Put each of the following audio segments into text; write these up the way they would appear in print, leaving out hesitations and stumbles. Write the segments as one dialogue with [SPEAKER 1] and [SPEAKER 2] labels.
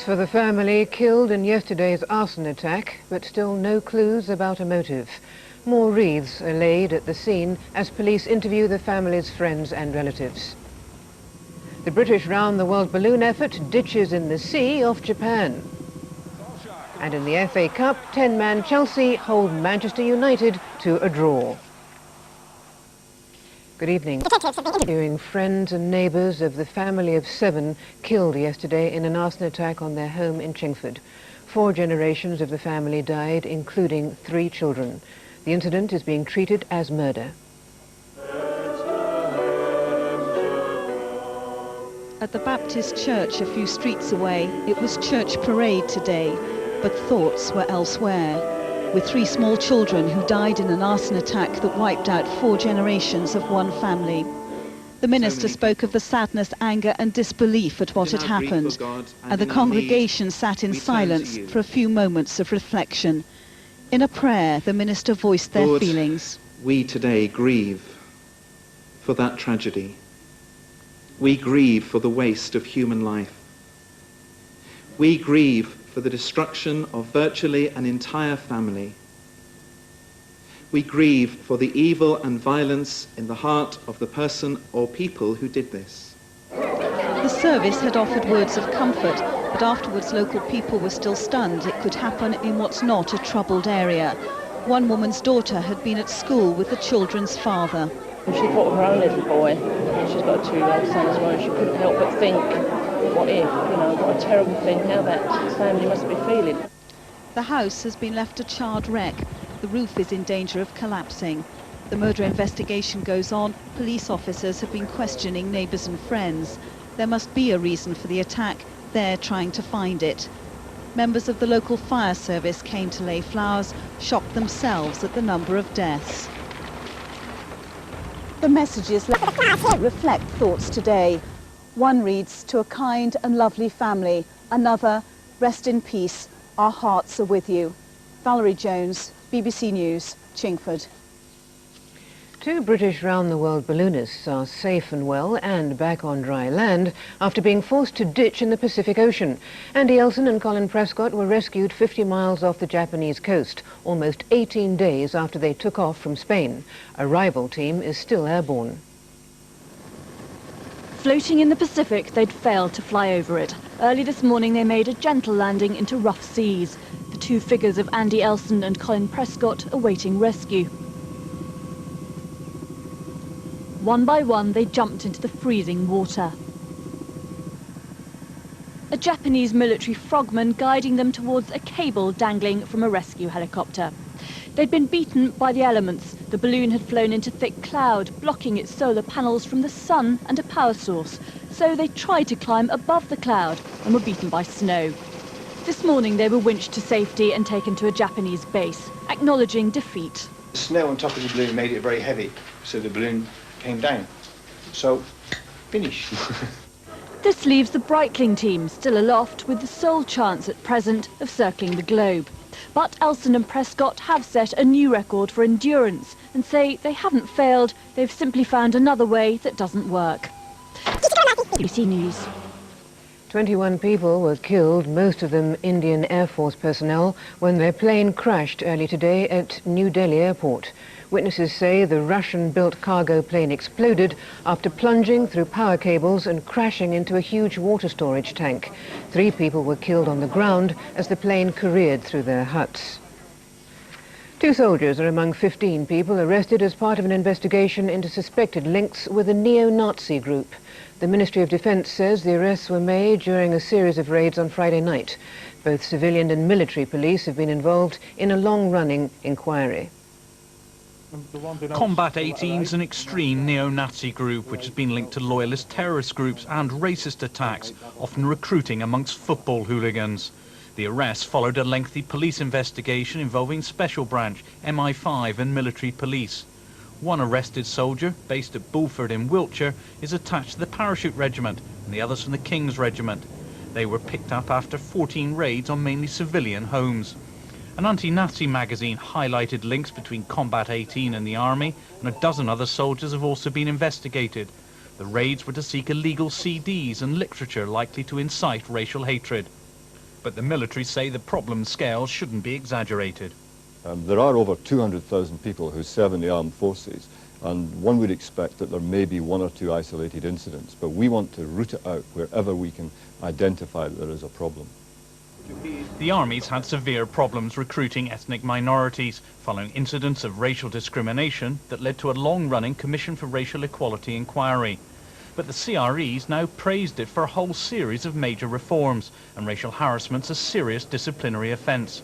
[SPEAKER 1] Sadness for the family killed in yesterday's arson attack, but still no clues about a motive. More wreaths are laid at the scene as police interview the family's friends and relatives. The British round-the-world balloon effort ditches in the sea off Japan. And in the FA Cup, 10-man Chelsea hold Manchester United to a draw. Good evening. Interviewing friends and neighbours of the family of 7 killed yesterday in an arson attack on their home in Chingford. 4 generations of the family died, including 3 children. The incident is being treated as murder.
[SPEAKER 2] At the Baptist church a few streets away, it was church parade today, but thoughts were elsewhere. With 3 small children who died in an arson attack that wiped out 4 generations of one family. The minister spoke of the sadness, anger and disbelief at what had happened, and the congregation sat in silence for a few moments of reflection. In a prayer, the minister voiced their feelings.
[SPEAKER 3] We today grieve for that tragedy. We grieve for the waste of human life. We grieve for the destruction of virtually an entire family. We grieve for the evil and violence in the heart of the person or people who did this.
[SPEAKER 2] The service had offered words of comfort, but afterwards local people were still stunned it could happen in what's not a troubled area. One woman's daughter had been at school with the children's father.
[SPEAKER 4] She thought of her own little boy, and she's got a 2-year-old son as well, and she couldn't help but think, what if, what a terrible thing, how that family must be feeling.
[SPEAKER 2] The house has been left a charred wreck. The roof is in danger of collapsing. The murder investigation goes on. Police officers have been questioning neighbours and friends. There must be a reason for the attack. They're trying to find it. Members of the local fire service came to lay flowers, shocked themselves at the number of deaths. The messages reflect thoughts today. One reads, "To a kind and lovely family." Another, "Rest in peace, our hearts are with you." Valerie Jones, BBC News, Chingford.
[SPEAKER 1] 2 British round-the-world balloonists are safe and well and back on dry land after being forced to ditch in the Pacific Ocean. Andy Elson and Colin Prescott were rescued 50 miles off the Japanese coast, almost 18 days after they took off from Spain. A rival team is still airborne.
[SPEAKER 5] Floating in the Pacific, they'd failed to fly over it. Early this morning, they made a gentle landing into rough seas. The 2 figures of Andy Elson and Colin Prescott awaiting rescue. One by one, they jumped into the freezing water. A Japanese military frogman guiding them towards a cable dangling from a rescue helicopter. They'd been beaten by the elements. The balloon had flown into thick cloud, blocking its solar panels from the sun and a power source. So they tried to climb above the cloud and were beaten by snow. This morning they were winched to safety and taken to a Japanese base, acknowledging defeat.
[SPEAKER 6] The snow on top of the balloon made it very heavy, so the balloon came down. So, finished.
[SPEAKER 5] This leaves the Breitling team still aloft with the sole chance at present of circling the globe. But Elson and Prescott have set a new record for endurance and say they haven't failed, they've simply found another way that doesn't work. BBC News.
[SPEAKER 1] 21 people were killed, most of them Indian Air Force personnel, when their plane crashed early today at New Delhi airport. Witnesses say the Russian-built cargo plane exploded after plunging through power cables and crashing into a huge water storage tank. 3 people were killed on the ground as the plane careered through their huts. 2 soldiers are among 15 people arrested as part of an investigation into suspected links with a neo-Nazi group. The Ministry of Defence says the arrests were made during a series of raids on Friday night. Both civilian and military police have been involved in a long-running inquiry.
[SPEAKER 7] Combat 18 is an extreme neo-Nazi group which has been linked to loyalist terrorist groups and racist attacks, often recruiting amongst football hooligans. The arrests followed a lengthy police investigation involving Special Branch, MI5 and military police. One arrested soldier, based at Bulford in Wiltshire, is attached to the Parachute Regiment and the others from the King's Regiment. They were picked up after 14 raids on mainly civilian homes. An anti-Nazi magazine highlighted links between Combat 18 and the army, and a dozen other soldiers have also been investigated. The raids were to seek illegal CDs and literature likely to incite racial hatred. But the military say the problem scale shouldn't be exaggerated.
[SPEAKER 8] There are over 200,000 people who serve in the armed forces, and one would expect that there may be one or two isolated incidents, but we want to root it out wherever we can identify that there is a problem.
[SPEAKER 7] The Army's had severe problems recruiting ethnic minorities following incidents of racial discrimination that led to a long-running Commission for Racial Equality inquiry. But the CRE's now praised it for a whole series of major reforms, and racial harassment's a serious disciplinary offence.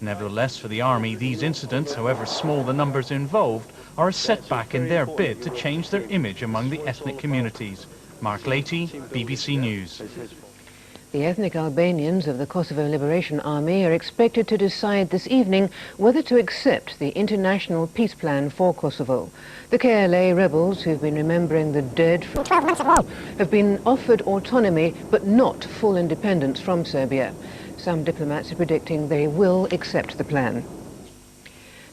[SPEAKER 7] Nevertheless, for the Army, these incidents, however small the numbers involved, are a setback in their bid to change their image among the ethnic communities. Mark Leahy, BBC News.
[SPEAKER 1] The ethnic Albanians of the Kosovo Liberation Army are expected to decide this evening whether to accept the international peace plan for Kosovo. The KLA rebels, who've been remembering the dead from 12 months ago, have been offered autonomy but not full independence from Serbia. Some diplomats are predicting they will accept the plan.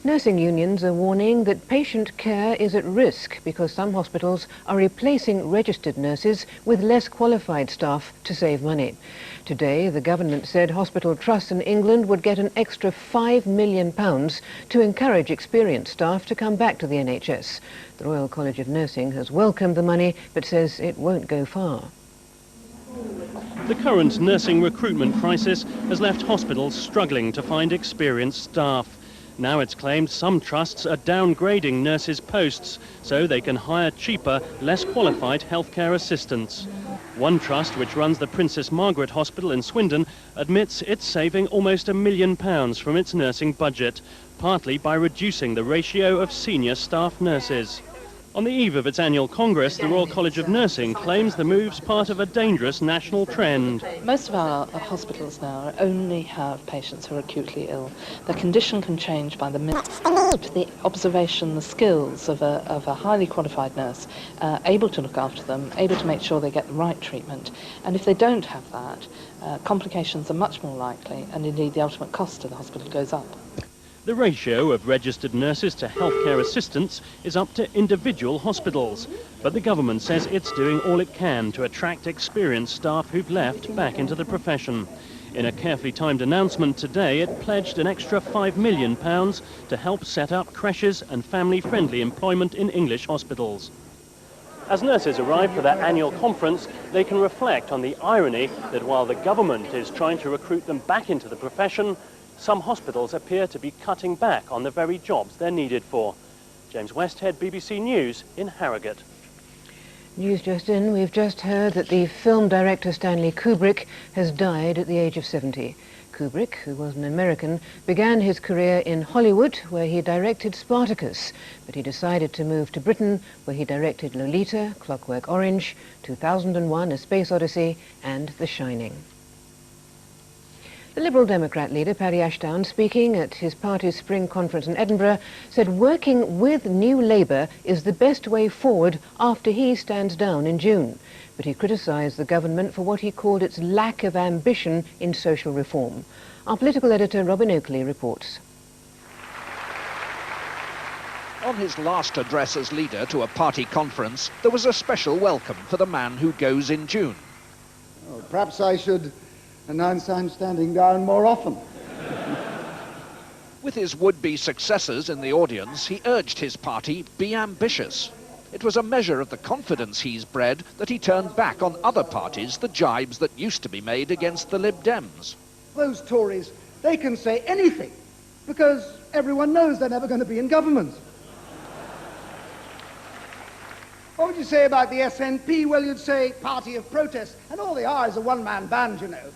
[SPEAKER 1] Nursing unions are warning that patient care is at risk because some hospitals are replacing registered nurses with less qualified staff to save money. Today, the government said hospital trusts in England would get an extra £5 million to encourage experienced staff to come back to the NHS. The Royal College of Nursing has welcomed the money but says it won't go far.
[SPEAKER 9] The current nursing recruitment crisis has left hospitals struggling to find experienced staff. Now it's claimed some trusts are downgrading nurses' posts so they can hire cheaper, less qualified healthcare assistants. One trust, which runs the Princess Margaret Hospital in Swindon, admits it's saving almost £1 million from its nursing budget, partly by reducing the ratio of senior staff nurses. On the eve of its annual Congress, the Royal College of Nursing claims the move's part of a dangerous national trend.
[SPEAKER 4] Most of our hospitals now only have patients who are acutely ill. The condition can change by the minute. The observation, the skills of a highly qualified nurse, able to look after them, able to make sure they get the right treatment. And if they don't have that, complications are much more likely, and indeed the ultimate cost to the hospital goes up.
[SPEAKER 9] The ratio of registered nurses to healthcare assistants is up to individual hospitals, but the government says it's doing all it can to attract experienced staff who've left back into the profession. In a carefully timed announcement today, it pledged an extra £5 million to help set up creches and family-friendly employment in English hospitals. As nurses arrive for their annual conference, they can reflect on the irony that while the government is trying to recruit them back into the profession, some hospitals appear to be cutting back on the very jobs they're needed for. James Westhead, BBC News in Harrogate.
[SPEAKER 1] News just in, we've just heard that the film director Stanley Kubrick has died at the age of 70. Kubrick, who was an American, began his career in Hollywood, where he directed Spartacus, but he decided to move to Britain, where he directed Lolita, Clockwork Orange, 2001: A Space Odyssey, and The Shining. The Liberal Democrat leader, Paddy Ashdown, speaking at his party's spring conference in Edinburgh, said working with New Labour is the best way forward after he stands down in June. But he criticised the government for what he called its lack of ambition in social reform. Our political editor, Robin Oakley, reports.
[SPEAKER 10] On his last address as leader to a party conference, there was a special welcome for the man who goes in June.
[SPEAKER 11] Oh, perhaps I should announce I'm standing down more often.
[SPEAKER 10] With his would-be successors in the audience, he urged his party be ambitious. It was a measure of the confidence he's bred that he turned back on other parties the jibes that used to be made against the Lib Dems.
[SPEAKER 11] Those Tories, they can say anything because everyone knows they're never going to be in government. What would you say about the SNP? Well, you'd say party of protest, and all they are is a one-man band, you know.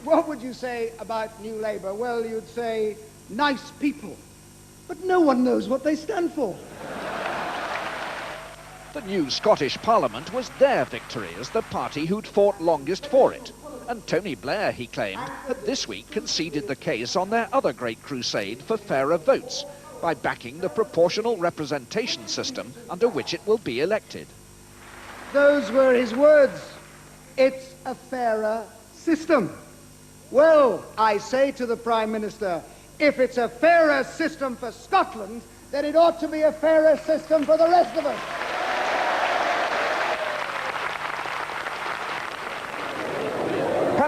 [SPEAKER 11] What would you say about New Labour? Well, you'd say nice people, but no one knows what they stand for.
[SPEAKER 10] The new Scottish Parliament was their victory as the party who'd fought longest for it. And Tony Blair, he claimed, had this week conceded the case on their other great crusade for fairer votes by backing the proportional representation system under which it will be elected.
[SPEAKER 11] Those were his words. It's a fairer system. Well, I say to the Prime Minister, if it's a fairer system for Scotland, then it ought to be a fairer system for the rest of us.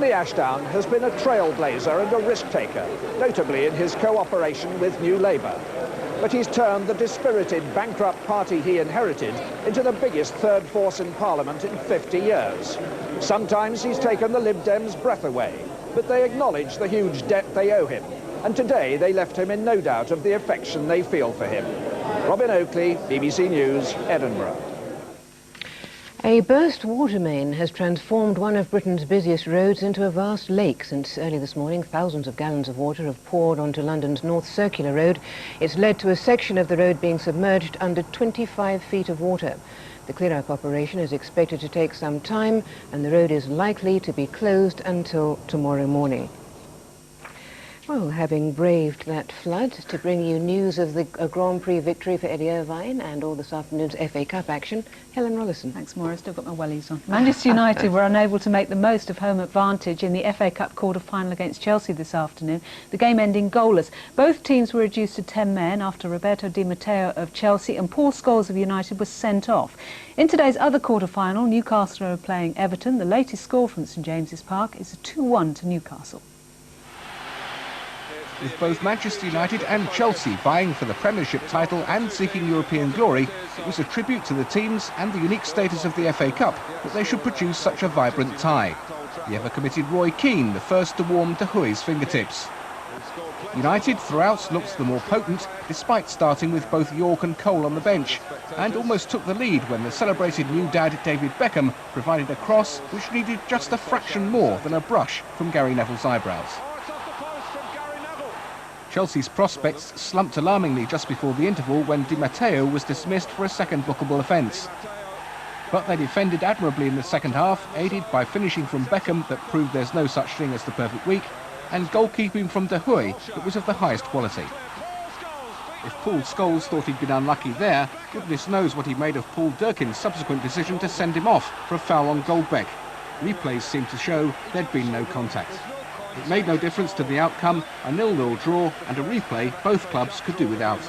[SPEAKER 10] Paddy Ashdown has been a trailblazer and a risk-taker, notably in his cooperation with New Labour. But he's turned the dispirited, bankrupt party he inherited into the biggest third force in Parliament in 50 years. Sometimes he's taken the Lib Dems' breath away, but they acknowledge the huge debt they owe him. And today they left him in no doubt of the affection they feel for him. Robin Oakley, BBC News, Edinburgh.
[SPEAKER 1] A burst water main has transformed one of Britain's busiest roads into a vast lake. Since early this morning, thousands of gallons of water have poured onto London's North Circular Road. It's led to a section of the road being submerged under 25 feet of water. The clear-up operation is expected to take some time, and the road is likely to be closed until tomorrow morning. Well, having braved that flood, to bring you news of the Grand Prix victory for Eddie Irvine and all this afternoon's FA Cup action, Helen Rollison.
[SPEAKER 12] Thanks, Maura. Still got my wellies on. Manchester United were unable to make the most of home advantage in the FA Cup quarter-final against Chelsea this afternoon, the game ending goalless. Both teams were reduced to 10 men after Roberto Di Matteo of Chelsea and Paul Scholes of United was sent off. In today's other quarter-final, Newcastle are playing Everton. The latest score from St James's Park is a 2-1 to Newcastle.
[SPEAKER 13] With both Manchester United and Chelsea vying for the Premiership title and seeking European glory, it was a tribute to the teams and the unique status of the FA Cup that they should produce such a vibrant tie. The ever-committed Roy Keane, the first to warm De Huij's fingertips. United throughout looked the more potent, despite starting with both York and Cole on the bench, and almost took the lead when the celebrated new dad David Beckham provided a cross which needed just a fraction more than a brush from Gary Neville's eyebrows. Chelsea's prospects slumped alarmingly just before the interval when Di Matteo was dismissed for a second bookable offence. But they defended admirably in the second half, aided by finishing from Beckham that proved there's no such thing as the perfect week, and goalkeeping from De Huij that was of the highest quality. If Paul Scholes thought he'd been unlucky there, goodness knows what he made of Paul Durkin's subsequent decision to send him off for a foul on Goldbeck. Replays seemed to show there'd been no contact. It made no difference to the outcome, a 0-0 draw and a replay both clubs could do without.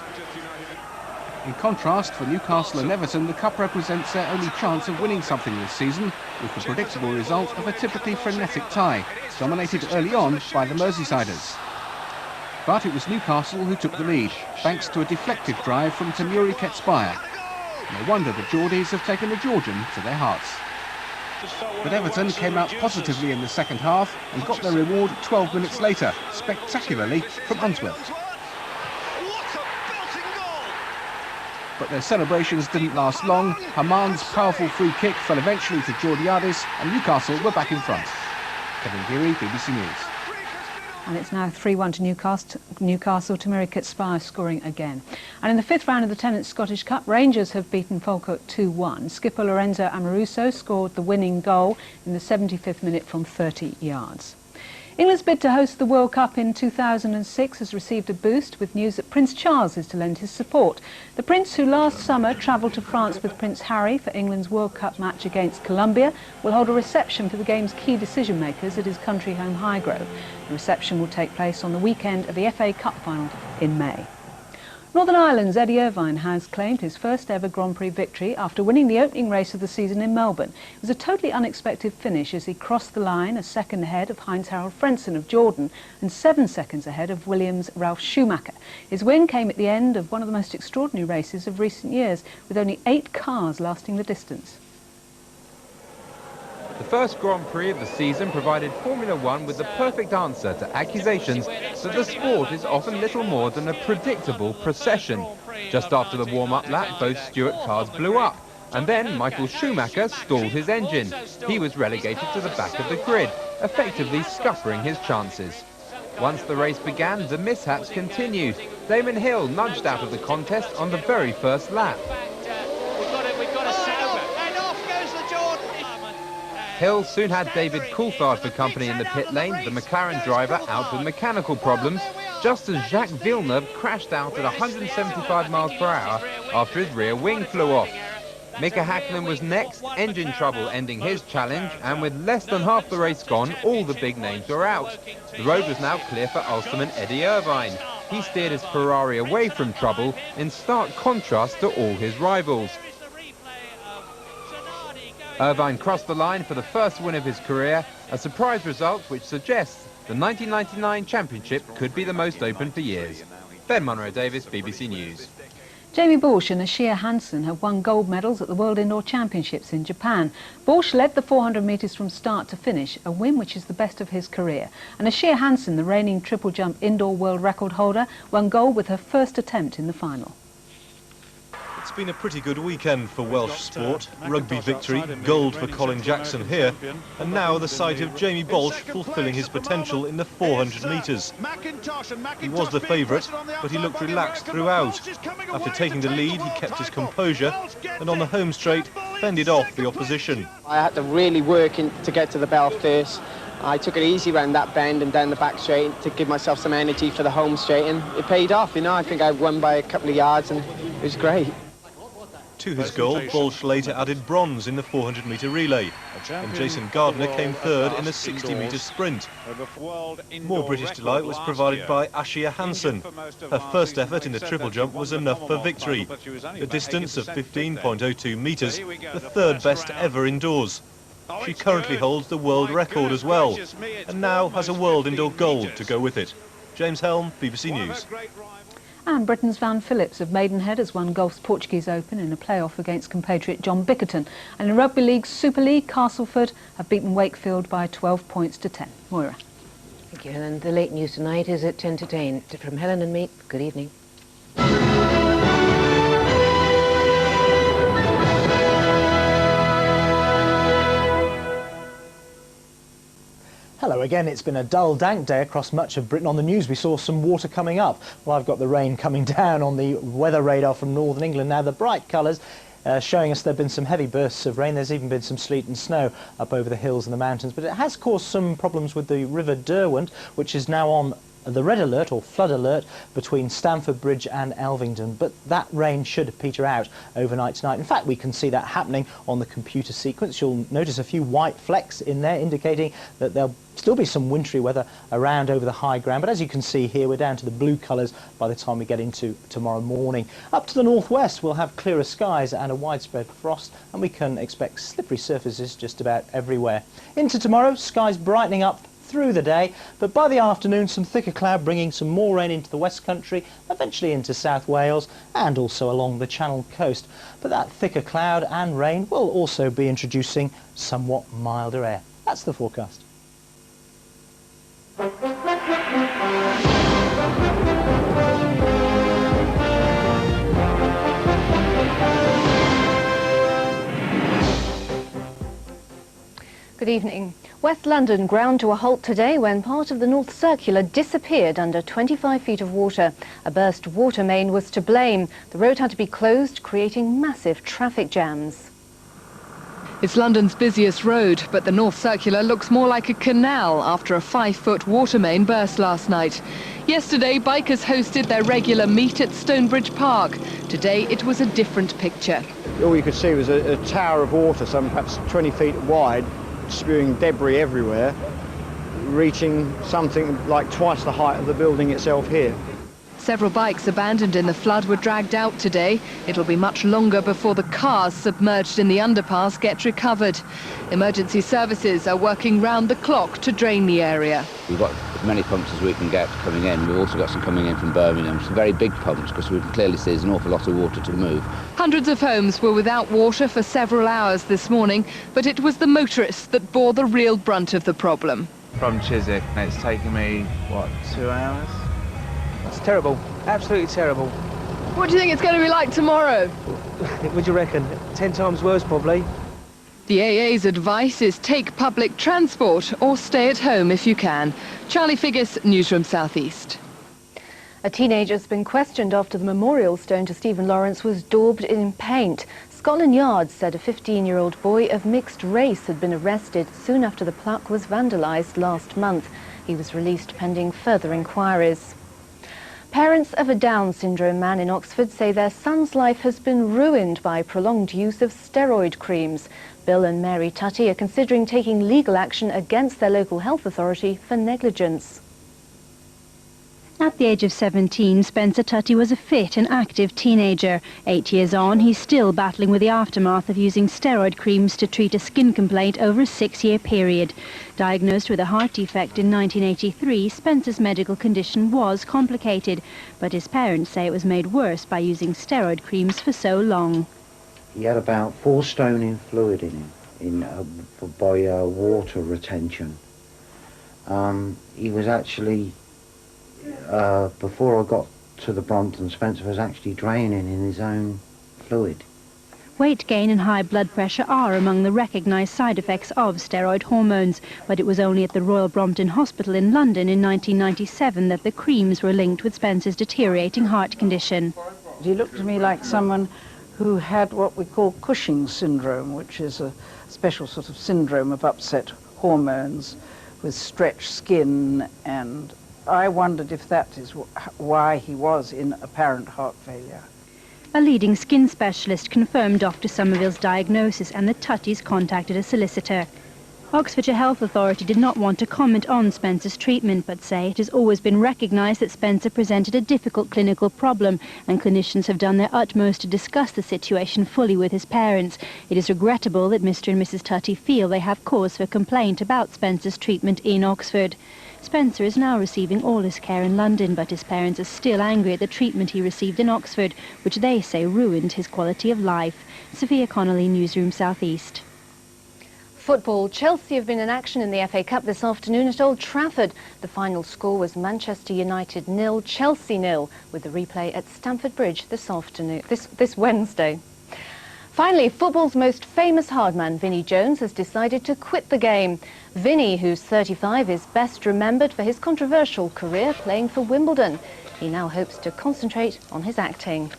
[SPEAKER 13] In contrast, for Newcastle and Everton, the Cup represents their only chance of winning something this season, with the predictable result of a typically frenetic tie, dominated early on by the Merseysiders. But it was Newcastle who took the lead, thanks to a deflected drive from Tamuri Ketspire. No wonder the Geordies have taken the Georgian to their hearts. But Everton came out positively in the second half and got their reward 12 minutes later, spectacularly from Unsworth. But their celebrations didn't last long. Haman's powerful free kick fell eventually to Georgiades and Newcastle were back in front. Kevin Geary, BBC News.
[SPEAKER 12] And it's now 3-1 to Newcastle, Tamuri Ketspire scoring again. And in the fifth round of the Tennent's Scottish Cup, Rangers have beaten Falkirk 2-1. Skipper Lorenzo Amoruso scored the winning goal in the 75th minute from 30 yards. England's bid to host the World Cup in 2006 has received a boost with news that Prince Charles is to lend his support. The Prince, who last summer travelled to France with Prince Harry for England's World Cup match against Colombia, will hold a reception for the game's key decision makers at his country home Highgrove. The reception will take place on the weekend of the FA Cup final in May. Northern Ireland's Eddie Irvine has claimed his first ever Grand Prix victory after winning the opening race of the season in Melbourne. It was a totally unexpected finish as he crossed the line a second ahead of Heinz-Harald Frentzen of Jordan and 7 seconds ahead of Williams' Ralf Schumacher. His win came at the end of one of the most extraordinary races of recent years, with only 8 cars lasting the distance.
[SPEAKER 14] The first Grand Prix of the season provided Formula One with the perfect answer to accusations that the sport is often little more than a predictable procession. Just after the warm-up lap, both Stewart cars blew up, and then Michael Schumacher stalled his engine. He was relegated to the back of the grid, effectively scuppering his chances. Once the race began, the mishaps continued. Damon Hill nudged out of the contest on the very first lap. Hill soon had David Coulthard for company in the pit lane, the McLaren driver out with mechanical problems, just as Jacques Villeneuve crashed out at 175 miles per hour after his rear wing flew off. Mika Häkkinen was next, engine trouble ending his challenge, and with less than half the race gone, all the big names were out. The road was now clear for Ulsterman Eddie Irvine. He steered his Ferrari away from trouble, in stark contrast to all his rivals. Irvine crossed the line for the first win of his career, a surprise result which suggests the 1999 championship could be the most open for years. Ben Munro-Davis, BBC News.
[SPEAKER 12] Jamie Borsch and Ashia Hansen have won gold medals at the World Indoor Championships in Japan. Borsch led the 400 metres from start to finish, a win which is the best of his career. And Ashia Hansen, the reigning triple jump indoor world record holder, won gold with her first attempt in the final.
[SPEAKER 15] It's been a pretty good weekend for Welsh sport. Rugby victory, gold for Colin Jackson here, and now the sight of Jamie Borsch fulfilling his potential in the 400 metres. He was the favourite, but he looked relaxed throughout. After taking the lead, he kept his composure, and on the home straight, fended off the opposition.
[SPEAKER 16] I had to really work to get to the bell first. I took it easy around that bend and down the back straight to give myself some energy for the home straight, and it paid off. You know, I think I won by a couple of yards, and it was great.
[SPEAKER 15] To his goal, Borsch later added bronze in the 400-metre relay, and Jason Gardner came third in the 60-metre sprint. More British delight was provided by Ashia Hansen. Her first effort in the triple jump was enough for victory. A distance of 15.02 metres, the third best ever indoors. She currently holds the world record as well, and now has a world indoor gold to go with it. James Helm, BBC News.
[SPEAKER 12] And Britain's Van Phillips of Maidenhead has won golf's Portuguese Open in a play-off against compatriot John Bickerton. And in Rugby League's Super League, Castleford have beaten Wakefield by 12 points to 10. Moira.
[SPEAKER 1] Thank you, Helen. The late news tonight is at 10 to 10. From Helen and me, good evening.
[SPEAKER 17] Hello again. It's been a dull, dank day across much of Britain. On the news, we saw some water coming up. Well, I've got the rain coming down on the weather radar from northern England. Now, the bright colours showing us there have been some heavy bursts of rain. There's even been some sleet and snow up over the hills and the mountains. But it has caused some problems with the River Derwent, which is now on the red alert or flood alert between Stamford Bridge and Elvington, but that rain should peter out overnight tonight. In fact, we can see that happening on the computer sequence. You'll notice a few white flecks in there indicating that there'll still be some wintry weather around over the high ground, but as you can see here, we're down to the blue colours by the time we get into tomorrow morning. Up to the northwest, we'll have clearer skies and a widespread frost, and we can expect slippery surfaces just about everywhere. Into tomorrow, skies brightening up through the day, but by the afternoon some thicker cloud bringing some more rain into the West Country, eventually into South Wales and also along the Channel coast. But that thicker cloud and rain will also be introducing somewhat milder air. That's the forecast.
[SPEAKER 18] Good evening. West London ground to a halt today when part of the North Circular disappeared under 25 feet of water. A burst water main was to blame. The road had to be closed, creating massive traffic jams.
[SPEAKER 19] It's London's busiest road, but the North Circular looks more like a canal after a 5-foot water main burst last night. Yesterday, bikers hosted their regular meet at Stonebridge Park. Today, it was a different picture.
[SPEAKER 20] All you could see was a tower of water, some perhaps 20 feet wide, spewing debris everywhere, reaching something like twice the height of the building itself here.
[SPEAKER 19] Several bikes abandoned in the flood were dragged out today. It'll be much longer before the cars submerged in the underpass get recovered. Emergency services are working round the clock to drain the area.
[SPEAKER 21] We've got as many pumps as we can get coming in. We've also got some coming in from Birmingham, some very big pumps, because we can clearly see there's an awful lot of water to move.
[SPEAKER 19] Hundreds of homes were without water for several hours this morning, but it was the motorists that bore the real brunt of the problem.
[SPEAKER 22] From Chiswick, and it's taken me, what, 2 hours?
[SPEAKER 23] It's terrible, absolutely terrible.
[SPEAKER 19] What do you think it's going to be like tomorrow?
[SPEAKER 23] What do you reckon? 10 times worse, probably.
[SPEAKER 19] The AA's advice is take public transport or stay at home if you can. Charlie Figgis, Newsroom South East.
[SPEAKER 18] A teenager has been questioned after the memorial stone to Stephen Lawrence was daubed in paint. Scotland Yard said a 15-year-old boy of mixed race had been arrested soon after the plaque was vandalised last month. He was released pending further inquiries. Parents of a Down syndrome man in Oxford say their son's life has been ruined by prolonged use of steroid creams. Bill and Mary Tutty are considering taking legal action against their local health authority for negligence.
[SPEAKER 2] At the age of 17, Spencer Tutty was a fit and active teenager. 8 years on, he's still battling with the aftermath of using steroid creams to treat a skin complaint over a 6-year period. Diagnosed with a heart defect in 1983, Spencer's medical condition was complicated, but his parents say it was made worse by using steroid creams for so long.
[SPEAKER 3] He had about 4 stone in fluid in him by water retention. He was actually... before I got to the Brompton, Spencer was actually draining in his own fluid.
[SPEAKER 2] Weight gain and high blood pressure are among the recognised side effects of steroid hormones, but it was only at the Royal Brompton Hospital in London in 1997 that the creams were linked with Spencer's deteriorating heart condition.
[SPEAKER 6] He looked to me like someone who had what we call Cushing's syndrome, which is a special sort of syndrome of upset hormones with stretched skin, and I wondered if that is why he was in apparent heart failure.
[SPEAKER 2] A leading skin specialist confirmed Dr. Somerville's diagnosis, and the Tuttys contacted a solicitor. Oxfordshire Health Authority did not want to comment on Spencer's treatment, but say it has always been recognised that Spencer presented a difficult clinical problem, and clinicians have done their utmost to discuss the situation fully with his parents. It is regrettable that Mr. and Mrs. Tutty feel they have cause for complaint about Spencer's treatment in Oxford. Spencer is now receiving all his care in London, but his parents are still angry at the treatment he received in Oxford, which they say ruined his quality of life. Sophia Connolly, Newsroom South East.
[SPEAKER 18] Football. Chelsea have been in action in the FA Cup this afternoon at Old Trafford. The final score was Manchester United 0, Chelsea 0, with the replay at Stamford Bridge this Wednesday. Finally, football's most famous hardman, Vinnie Jones, has decided to quit the game. Vinnie, who's 35, is best remembered for his controversial career playing for Wimbledon. He now hopes to concentrate on his acting.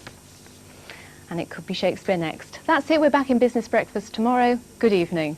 [SPEAKER 18] And it could be Shakespeare next. That's it. We're back in Business Breakfast tomorrow. Good evening.